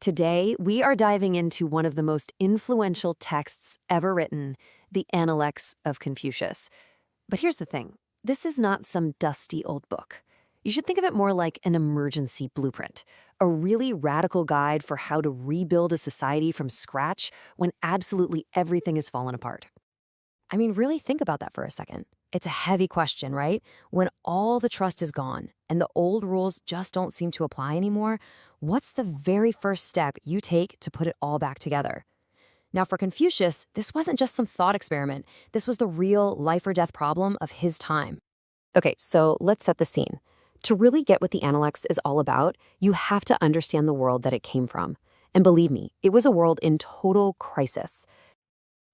Today, we are diving into one of the most influential texts ever written, the Analects of Confucius. But here's the thing. This is not some dusty old book. You should think of it more like an emergency blueprint, a really radical guide for how to rebuild a society from scratch when absolutely everything has fallen apart. I mean, really think about that for a second. It's a heavy question, right? When all the trust is gone and the old rules just don't seem to apply anymore, what's the very first step you take to put it all back together? Now, for Confucius, this wasn't just some thought experiment. This was the real life or death problem of his time. Okay, so let's set the scene. To really get what the Analects is all about, you have to understand the world that it came from. And believe me, it was a world in total crisis.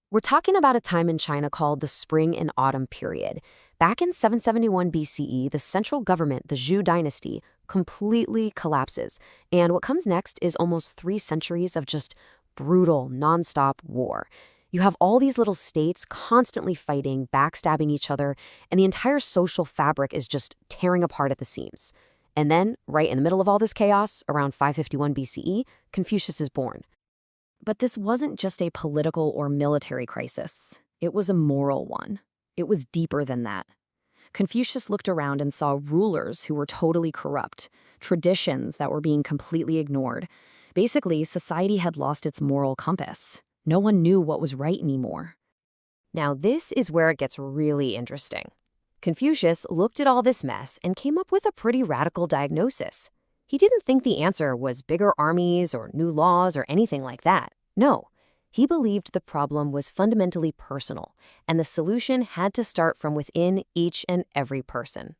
We're talking about a time in China called the Spring and Autumn Period. Back in 771 BCE, the central government, the Zhou dynasty, completely collapses. And what comes next is almost 3 centuries of just brutal, nonstop war. You have all these little states constantly fighting, backstabbing each other, and the entire social fabric is just tearing apart at the seams. And then, right in the middle of all this chaos, around 551 BCE, Confucius is born. But this wasn't just a political or military crisis. It was a moral one. It was deeper than that. Confucius looked around and saw rulers who were totally corrupt, traditions that were being completely ignored. Basically, society had lost its moral compass. No one knew what was right anymore. Now, this is where it gets really interesting. Confucius looked at all this mess and came up with a pretty radical diagnosis. He didn't think the answer was bigger armies or new laws or anything like that. No, he believed the problem was fundamentally personal, and the solution had to start from within each and every person.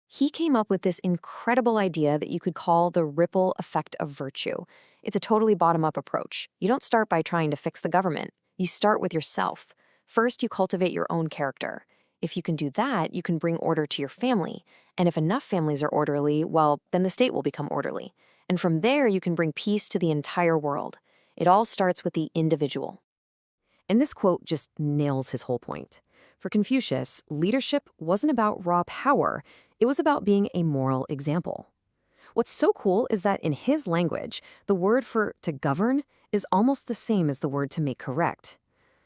He came up with this incredible idea that you could call the ripple effect of virtue. It's a totally bottom-up approach. You don't start by trying to fix the government. You start with yourself. First, you cultivate your own character. If you can do that, you can bring order to your family. And if enough families are orderly, well, then the state will become orderly. And from there, you can bring peace to the entire world. It all starts with the individual. And this quote just nails his whole point. For Confucius, leadership wasn't about raw power. It was about being a moral example. What's so cool is that in his language, the word for to govern is almost the same as the word to make correct.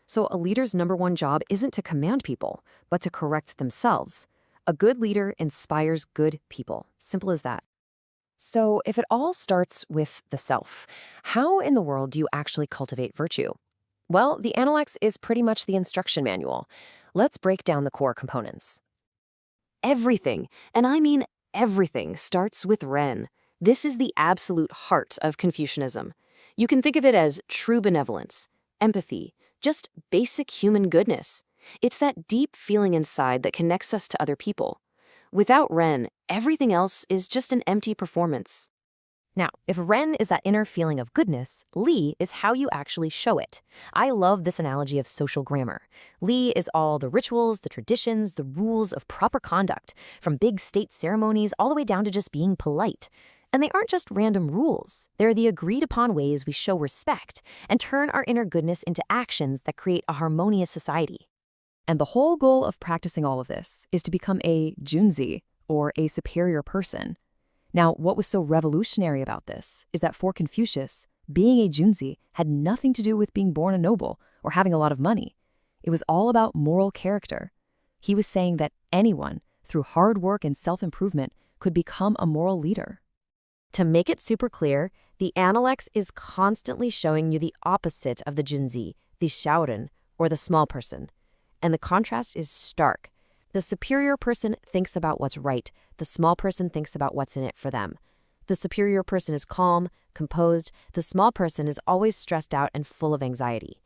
So a leader's #1 job isn't to command people, but to correct themselves. A good leader inspires good people. Simple as that. So if it all starts with the self, how in the world do you actually cultivate virtue? Well, the Analects is pretty much the instruction manual. Let's break down the core components. Everything, and I mean everything, starts with Ren. This is the absolute heart of Confucianism. You can think of it as true benevolence, empathy, just basic human goodness. It's that deep feeling inside that connects us to other people. Without Ren, everything else is just an empty performance. Now, if Ren is that inner feeling of goodness, Li is how you actually show it. I love this analogy of social grammar. Li is all the rituals, the traditions, the rules of proper conduct, from big state ceremonies all the way down to just being polite. And they aren't just random rules. They're the agreed-upon ways we show respect and turn our inner goodness into actions that create a harmonious society. And the whole goal of practicing all of this is to become a Junzi, or a superior person. Now, what was so revolutionary about this is that for Confucius, being a Junzi had nothing to do with being born a noble or having a lot of money. It was all about moral character. He was saying that anyone, through hard work and self-improvement, could become a moral leader. To make it super clear, the Analects is constantly showing you the opposite of the Junzi, the Shaoren, or the small person. And the contrast is stark. The superior person thinks about what's right. The small person thinks about what's in it for them. The superior person is calm, composed. The small person is always stressed out and full of anxiety.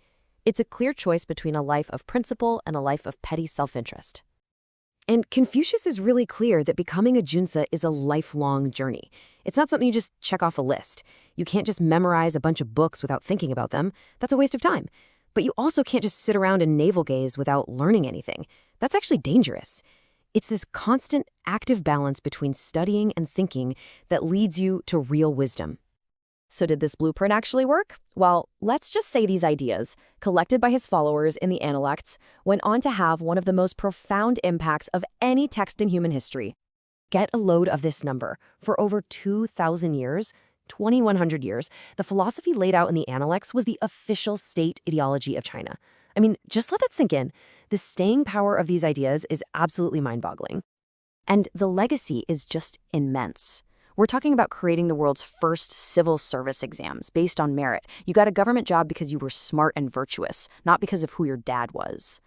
It's a clear choice between a life of principle and a life of petty self-interest. And Confucius is really clear that becoming a junzi is a lifelong journey. It's not something you just check off a list. You can't just memorize a bunch of books without thinking about them. That's a waste of time. But you also can't just sit around and navel-gaze without learning anything. That's actually dangerous. It's this constant, active balance between studying and thinking that leads you to real wisdom. So did this blueprint actually work? Well, let's just say these ideas, collected by his followers in the Analects, went on to have one of the most profound impacts of any text in human history. Get a load of this number. For over 2,000 years, 2,100 years, the philosophy laid out in the Analects was the official state ideology of China. I mean, just let that sink in. The staying power of these ideas is absolutely mind-boggling. And the legacy is just immense. We're talking about creating the world's first civil service exams based on merit. You got a government job because you were smart and virtuous, not because of who your dad was.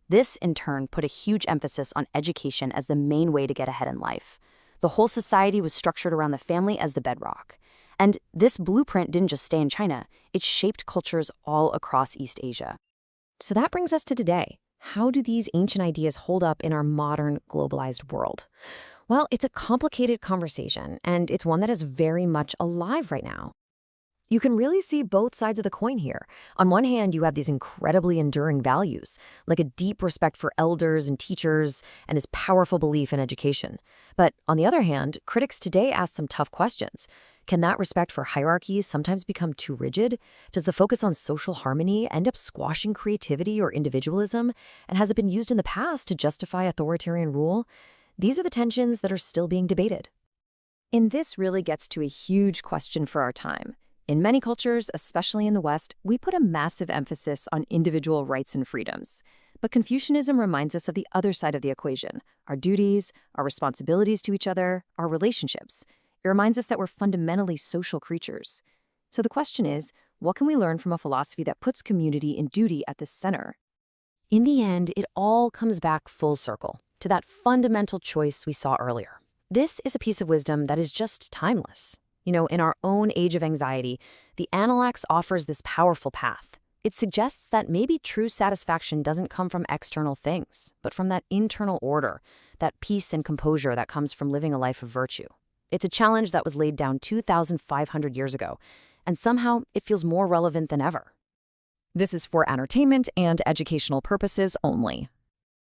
This, in turn, put a huge emphasis on education as the main way to get ahead in life. The whole society was structured around the family as the bedrock. And this blueprint didn't just stay in China, it shaped cultures all across East Asia. So that brings us to today. How do these ancient ideas hold up in our modern, globalized world? Well, it's a complicated conversation, and it's one that is very much alive right now. You can really see both sides of the coin here. On one hand, you have these incredibly enduring values, like a deep respect for elders and teachers, and this powerful belief in education. But on the other hand, critics today ask some tough questions. Can that respect for hierarchies sometimes become too rigid? Does the focus on social harmony end up squashing creativity or individualism? And has it been used in the past to justify authoritarian rule? These are the tensions that are still being debated. And this really gets to a huge question for our time. In many cultures, especially in the West, we put a massive emphasis on individual rights and freedoms. But Confucianism reminds us of the other side of the equation, our duties, our responsibilities to each other, our relationships. It reminds us that we're fundamentally social creatures. So the question is, what can we learn from a philosophy that puts community and duty at the center? In the end, it all comes back full circle to that fundamental choice we saw earlier. This is a piece of wisdom that is just timeless. In our own age of anxiety, the Analects offers this powerful path. It suggests that maybe true satisfaction doesn't come from external things, but from that internal order, that peace and composure that comes from living a life of virtue. It's a challenge that was laid down 2,500 years ago, and somehow it feels more relevant than ever. This is for entertainment and educational purposes only.